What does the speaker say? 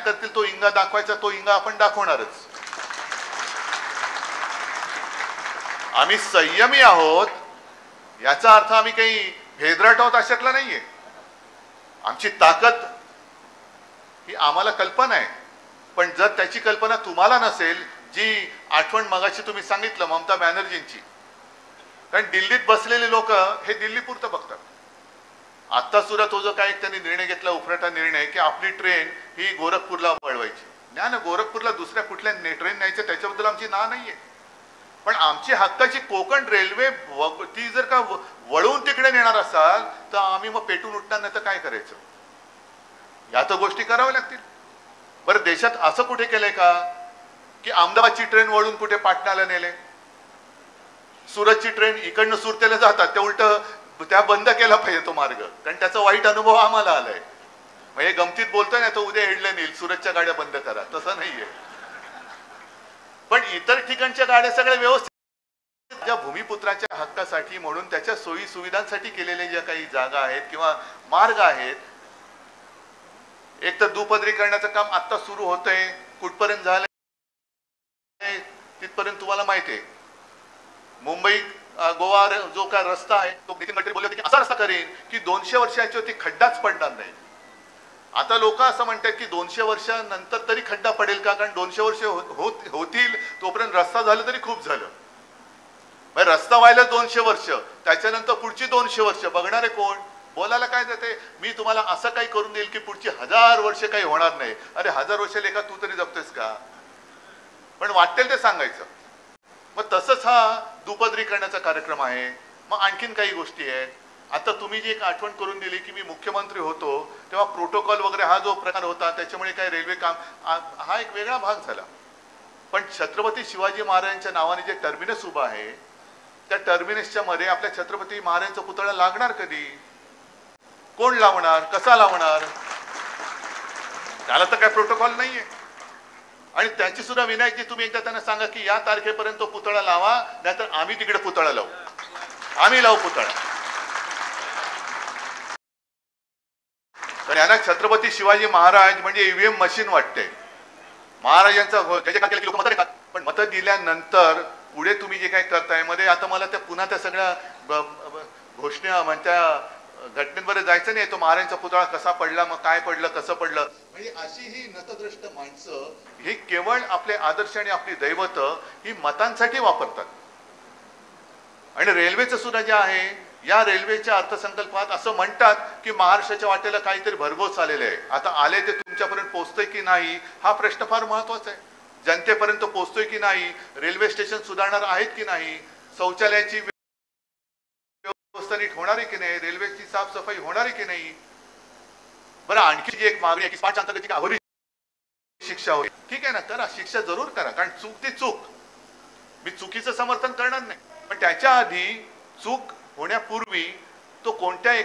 करतील तो इंगा दाखवायचा, तो इंगा आपण दाखवणारच. आम्ही संयमी आहोत याचा अर्थ आम्ही काही भेदराट आहोत अशातला नाहीये. आमची ताकद ही आम्हाला कल्पना आहे, पण जर त्याची कल्पना तुम्हाला नसेल, जी आठवण मगाशी तुम्ही सांगितलं ममता बॅनर्जींची, कारण दिल्लीत बसलेले लोक हे दिल्लीपुरतं बघतात. आता सुद्धा तो जो काही त्यांनी निर्णय घेतला, उफराटा निर्णय, की आपली ट्रेन ही गोरखपूरला वळवायची. ना गोरखपूरला दुसऱ्या कुठल्या ट्रेन न्यायचं त्याच्याबद्दल आमची ना नाहीये, पण आमची हक्काची कोकण रेल्वे ती जर का वळवून तिकडे नेणार असाल तर आम्ही मग पेटून उठणार, नाही तर काय करायचं. या तर गोष्टी कराव्या लागतील. बरं, देशात असं कुठे केलंय का की अहमदाबादची ट्रेन वळून कुठे पाटण्याला नेले, सुरतची ट्रेन इकडनं सुरतेला जातात, त्या उलट त्या बंद केला पाहिजे तो मार्ग, कारण त्याचा वाईट अनुभव आम्हाला आलाय. म्हणजे गमतीत बोलतोय ना, तो उद्या हेडलाईन येईल सुरतच्या गाड्या बंद करा, तसं नाहीये. पण इतर ठिकाणच्या गाड्या सगळ्या व्यवस्थित ज्या भूमिपुत्राच्या हक्कासाठी म्हणून त्याच्या सोयी सुविधांसाठी केलेल्या ज्या काही जागा आहेत किंवा मार्ग आहेत, एक तर दुपदरीकरणाचं काम आता सुरू होतंय, कुठपर्यंत झालंय तिथपर्यंत तुम्हाला माहिती आहे. मुंबई गोवा जो काय रस्ता आहे तो नितीन गडकरी बोलले होते की असा रस्ता करेन की 200 वर्षाची होती खड्डाच पडणार नाही. आता लोक असं म्हणतात की 200 वर्षानंतर तरी खड्डा पडेल का, कारण 200 वर्ष होतील तोपर्यंत रस्ता झालं तरी खूप झालं. रस्ता व्हायला 200 वर्ष, त्याच्यानंतर पुढची 200 वर्ष बघणारे कोण? बोलायला काय जाते, मी तुम्हाला असं काही करून देईल की पुढची 1000 वर्ष काही होणार नाही. अरे 1000 वर्ष लेखा तू तरी जगतोस का? पण वाटेल ते सांगायचं. मग तसंच हा दुपदरीकरणाचा कार्यक्रम आहे. मग आणखीन काही गोष्टी आहेत. आता तुम्ही जी एक आठवण करून दिली की मी मुख्यमंत्री होतो तेव्हा प्रोटोकॉल वगैरे हा जो प्रकार होता त्याच्यामुळे काय रेल्वे काम हा एक वेगळा भाग झाला. पण छत्रपती शिवाजी महाराजांच्या नावाने जे टर्मिनस उभा आहे त्या टर्मिनसच्या मध्ये आपल्या छत्रपती महाराजांचा पुतळा लागणार कधी? कोण लावणार? कसा लावणार? त्याला तर काय प्रोटोकॉल नाहीये. आणि त्याची सुद्धा विनायकजी तुम्ही एकदा त्यांना सांगा की या तारखेपर्यंत तो पुतळा लावा, नाहीतर आम्ही तिकडे पुतळा लावू, आम्ही लावू पुतळा. तर यांना छत्रपती शिवाजी महाराज म्हणजे ईव्हीएम मशीन वाटते. महाराजांचा त्याच्या काय लोक मत देतात, पण मत दिल्यानंतर पुढे तुम्ही जे काय करताय मध्ये आता मला त्या पुन्हा त्या सगळ्या घोषणा म्हणत्या घटनेमध्ये जायचं नाही. तो महाराजांचा पुतळा कसा पडला, मग काय पडलं, कसं पडलं, म्हणजे अशी ही नतद्रष्ट माणसं ही केवळ आपले आदर्श आणि आपली दैवत ही मतांसाठी वापरतात. आणि रेल्वेचं सुद्धा जे आहे, या रेल्वेच्या अर्थसंकल्पात असं म्हणतात की महाराष्ट्राच्या वाटेला काहीतरी भरघोस आलेले आहे. आता आले ते तुमच्यापर्यंत पोहोचतोय की नाही हा प्रश्न फार महत्वाचा आहे. जनतेपर्यंत पोहोचतोय की नाही, रेल्वे स्टेशन सुधारणार आहेत की नाही, शौचालयाची व्यवस्था नीट होणार आहे की नाही, रेल्वेची साफसफाई होणार आहे की नाही. बरं, आणखी जी एक मागणी आहे की 5 अंतर्गत अघोरी शिक्षा होईल. ठीक आहे ना, करा, शिक्षा जरूर करा, कारण चूक ती चूक. मी चुकीचं समर्थन करणार नाही, पण त्याच्या आधी चूक होण्यापूर्वी तो कोणत्या एका